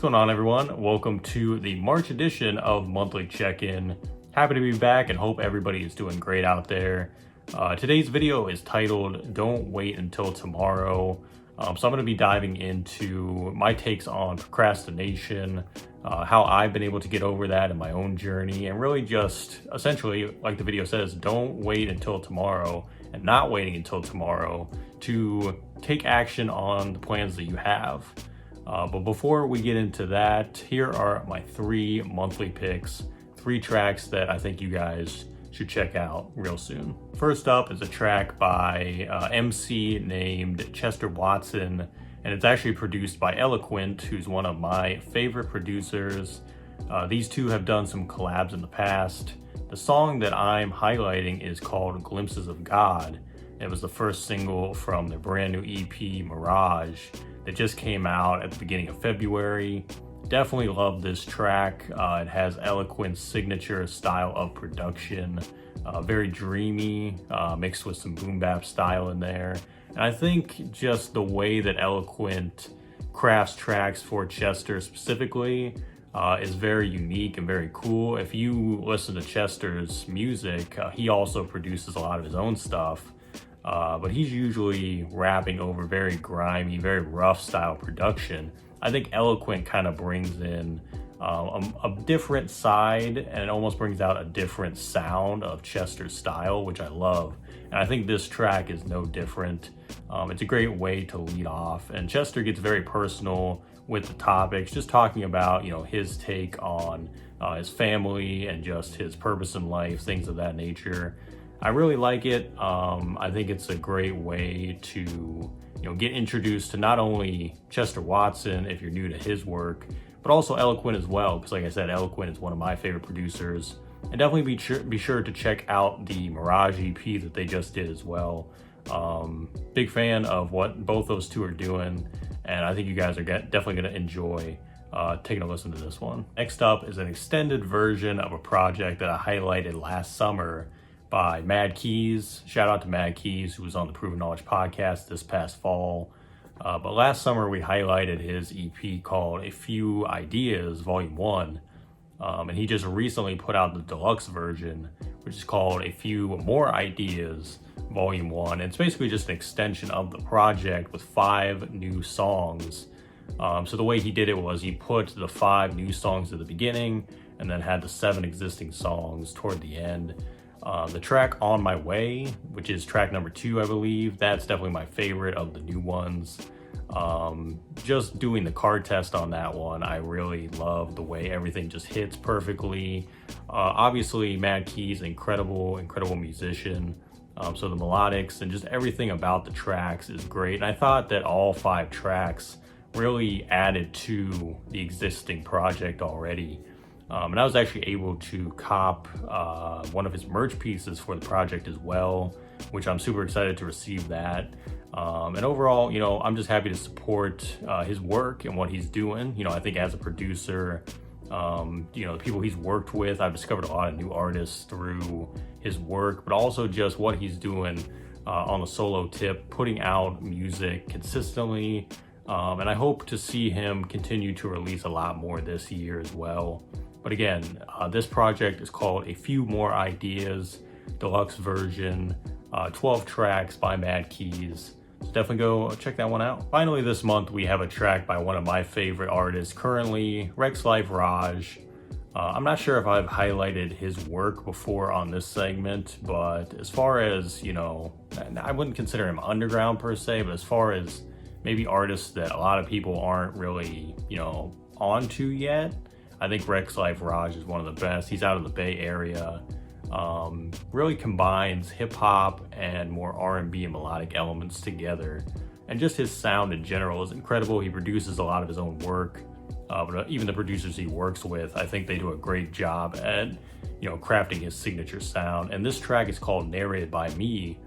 going on, everyone? Welcome to the March edition of Monthly Check-In. Happy to be back and hope everybody is doing great out there. Today's video is titled Don't Wait Until Tomorrow. So I'm going to be diving into my takes on procrastination, how I've been able to get over that in my own journey, and really just essentially, like the video says, don't wait until tomorrow, and not waiting until tomorrow to take action on the plans that you have. But before we get into that, here are my 3 monthly picks, 3 tracks that I think you guys should check out real soon. First up is a track by MC named Chester Watson, and it's actually produced by Eloquent, who's one of my favorite producers. These two have done some collabs in the past. The song that I'm highlighting is called Glimpses of God. It was the first single from their brand new EP, Mirage, that just came out at the beginning of February. Definitely love this track. It has Eloquent's signature style of production, very dreamy, mixed with some boom bap style in there. And I think just the way that Eloquent crafts tracks for Chester specifically is very unique and very cool. If you listen to Chester's music, he also produces a lot of his own stuff. But he's usually rapping over very grimy, very rough style production. I think Eloquent kind of brings in a different side, and it almost brings out a different sound of Chester's style, which I love. And I think this track is no different. It's a great way to lead off, and Chester gets very personal with the topics, just talking about, his take on his family and just his purpose in life, things of that nature. I really like it. I think it's a great way to, get introduced to not only Chester Watson if you're new to his work, but also Eloquent as well. Because like I said, Eloquent is one of my favorite producers. And definitely be sure to check out the Mirage EP that they just did as well. Big fan of what both those two are doing. And I think you guys are definitely going to enjoy taking a listen to this one. Next up is an extended version of a project that I highlighted last summer by Mad Keys. Shout out to Mad Keys, who was on the Proven Knowledge podcast this past fall. But last summer we highlighted his EP called A Few Ideas, Volume 1. And he just recently put out the deluxe version, which is called A Few More Ideas, Volume 1. And it's basically just an extension of the project with 5 new songs. So the way he did it was he put the 5 new songs at the beginning and then had the 7 existing songs toward the end. The track On My Way, which is track number 2, I believe, that's definitely my favorite of the new ones. Just doing the chord test on that one, I really love the way everything just hits perfectly. Obviously, Mad Keys, incredible musician. So the melodics and just everything about the tracks is great. And I thought that all 5 tracks really added to the existing project already. And I was actually able to cop one of his merch pieces for the project as well, which I'm super excited to receive that. And overall, I'm just happy to support his work and what he's doing. I think as a producer, the people he's worked with, I've discovered a lot of new artists through his work, but also just what he's doing on the solo tip, putting out music consistently. And I hope to see him continue to release a lot more this year as well. But again, this project is called A Few More Ideas, deluxe version, 12 tracks by Mad Keys. So definitely go check that one out. Finally, this month, we have a track by one of my favorite artists currently, Rex Life Raj. I'm not sure if I've highlighted his work before on this segment, but as far as, I wouldn't consider him underground per se, but as far as maybe artists that a lot of people aren't really, onto yet, I think Rex Life Raj is one of the best. He's out of the Bay Area. Really combines hip hop and more R&B and melodic elements together. And just his sound in general is incredible. He produces a lot of his own work. But even the producers he works with, I think they do a great job at, crafting his signature sound. And this track is called Narrated by Me.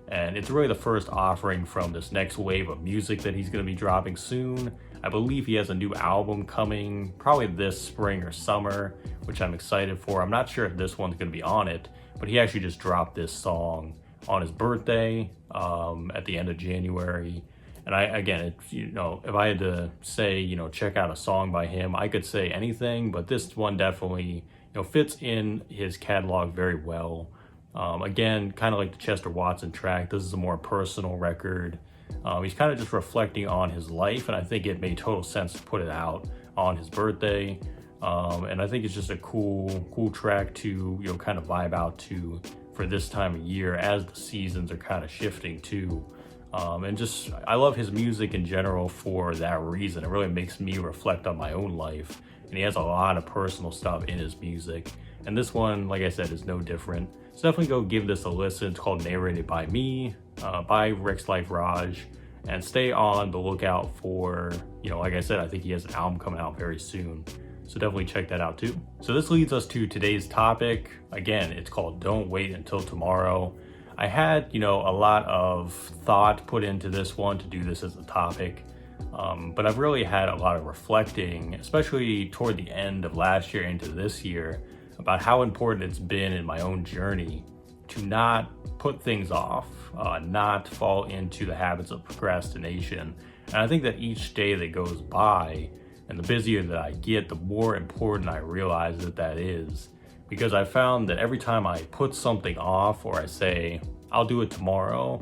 And it's really the first offering from this next wave of music that he's going to be dropping soon. I believe he has a new album coming probably this spring or summer, which I'm excited for. I'm not sure if this one's going to be on it, but he actually just dropped this song on his birthday at the end of January. And again, if I had to say, check out a song by him, I could say anything, but this one definitely, fits in his catalog very well. Again, kind of like the Chester Watson track, this is a more personal record. He's kind of just reflecting on his life, and I think it made total sense to put it out on his birthday. And I think it's just a cool track to, kind of vibe out to for this time of year as the seasons are kind of shifting too. And just, I love his music in general for that reason. It really makes me reflect on my own life. And he has a lot of personal stuff in his music. And this one, like I said, is no different. So definitely go give this a listen. It's called Narrated by Me, by Rex Life Raj. And stay on the lookout for, like I said, I think he has an album coming out very soon. So definitely check that out too. So this leads us to today's topic. Again, it's called Don't Wait Until Tomorrow. I had, a lot of thought put into this one to do this as a topic. But I've really had a lot of reflecting, especially toward the end of last year into this year, about how important it's been in my own journey to not put things off, not fall into the habits of procrastination. And I think that each day that goes by and the busier that I get, the more important I realize that is. Because I found that every time I put something off or I say, I'll do it tomorrow,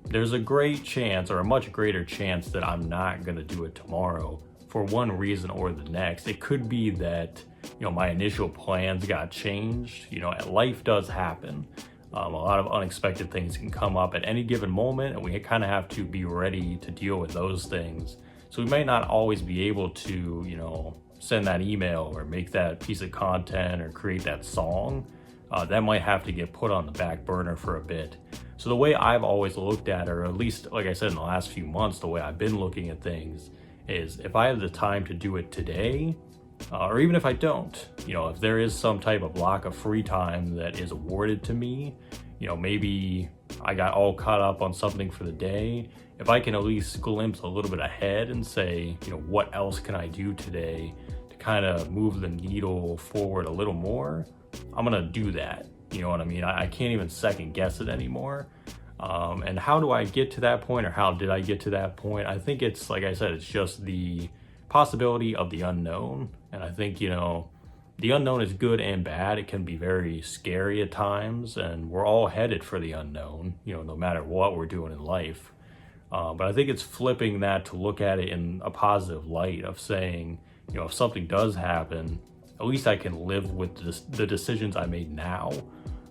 there's a great chance or a much greater chance that I'm not gonna do it tomorrow for one reason or the next. It could be that, my initial plans got changed. Life does happen. A lot of unexpected things can come up at any given moment, and we kind of have to be ready to deal with those things. So we might not always be able to, send that email or make that piece of content or create that song. That might have to get put on the back burner for a bit. So the way I've always looked at it, or at least, like I said, in the last few months, the way I've been looking at things is if I have the time to do it today, or even if I don't, if there is some type of block of free time that is awarded to me, maybe I got all caught up on something for the day. If I can at least glimpse a little bit ahead and say, what else can I do today to kind of move the needle forward a little more, I'm gonna do that. You know what I mean? I can't even second guess it anymore. And how do I get to that point, or how did I get to that point? I think it's, like I said, it's just the possibility of the unknown. And I think, the unknown is good and bad. It can be very scary at times, and we're all headed for the unknown, no matter what we're doing in life. But I think it's flipping that to look at it in a positive light of saying, if something does happen, at least I can live with the decisions I made now.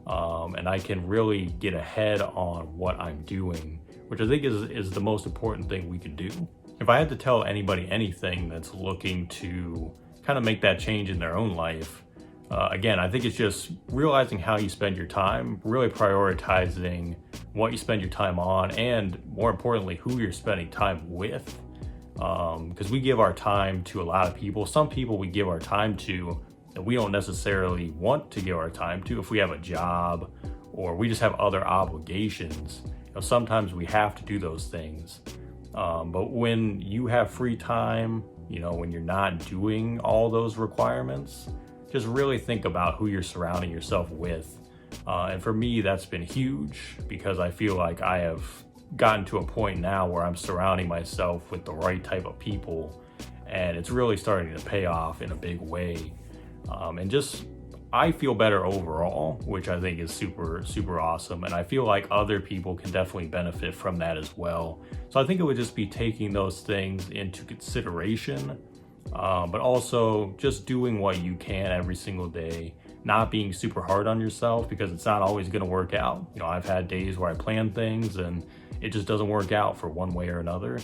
And I can really get ahead on what I'm doing, which I think is the most important thing we can do. If I had to tell anybody anything that's looking to kind of make that change in their own life, again, I think it's just realizing how you spend your time, really prioritizing what you spend your time on, and more importantly, who you're spending time with. Because we give our time to a lot of people. Some people we give our time to that we don't necessarily want to give our time to. If we have a job or we just have other obligations, sometimes we have to do those things. But when you have free time, when you're not doing all those requirements, just really think about who you're surrounding yourself with. And for me, that's been huge, because I feel like I have gotten to a point now where I'm surrounding myself with the right type of people, and it's really starting to pay off in a big way. And just, I feel better overall, which I think is super, super awesome. And I feel like other people can definitely benefit from that as well. So I think it would just be taking those things into consideration, but also just doing what you can every single day, not being super hard on yourself, because it's not always going to work out. I've had days where I plan things and it just doesn't work out for one way or another.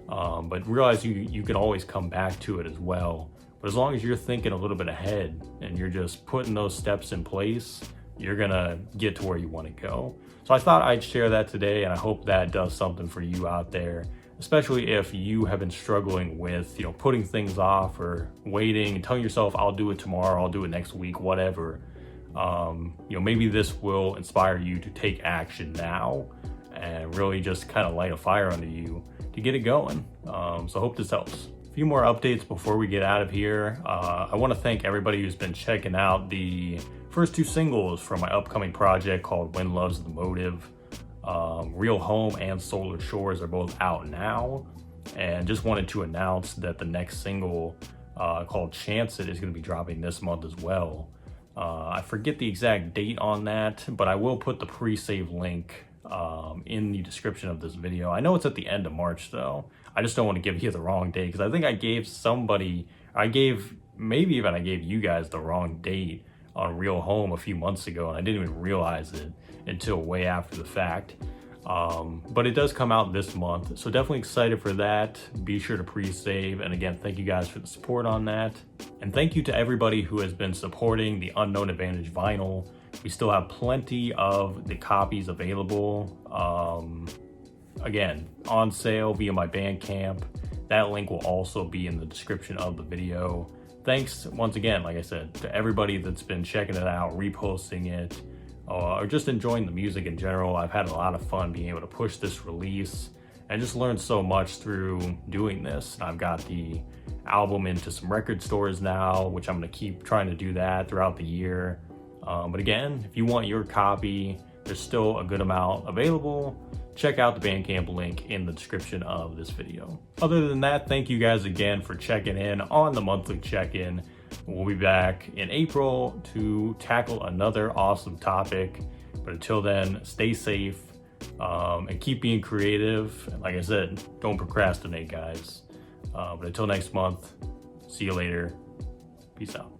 But realize you can always come back to it as well. But as long as you're thinking a little bit ahead and you're just putting those steps in place, you're gonna get to where you want to go. So I thought I'd share that today, and I hope that does something for you out there, especially if you have been struggling with, putting things off or waiting and telling yourself, I'll do it tomorrow, I'll do it next week, whatever. Maybe this will inspire you to take action now and really just kind of light a fire under you to get it going. So I hope this helps. A few more updates before we get out of here. I want to thank everybody who's been checking out the first two singles from my upcoming project called When Love's the Motive. Real Home and Solar Shores are both out now, and just wanted to announce that the next single called Chance It is going to be dropping this month as well. I forget the exact date on that, but I will put the pre-save link in the description of this video. I know it's at the end of March though. I just don't want to give you the wrong date, because I think I gave you guys the wrong date on Real Home a few months ago, and I didn't even realize it until way after the fact. But it does come out this month, so definitely excited for that. Be sure to pre-save, and again, thank you guys for the support on that. And thank you to everybody who has been supporting the Unknown Advantage vinyl. We still have plenty of the copies available. Again, on sale via my Bandcamp. That link will also be in the description of the video. Thanks once again, like I said, to everybody that's been checking it out, reposting it, or just enjoying the music in general. I've had a lot of fun being able to push this release and just learned so much through doing this. I've got the album into some record stores now, which I'm going to keep trying to do that throughout the year. But again, if you want your copy, there's still a good amount available. Check out the Bandcamp link in the description of this video. Other than that, thank you guys again for checking in on the monthly check-in. We'll be back in April to tackle another awesome topic. But until then, stay safe and keep being creative. And like I said, don't procrastinate, guys. But until next month, see you later. Peace out.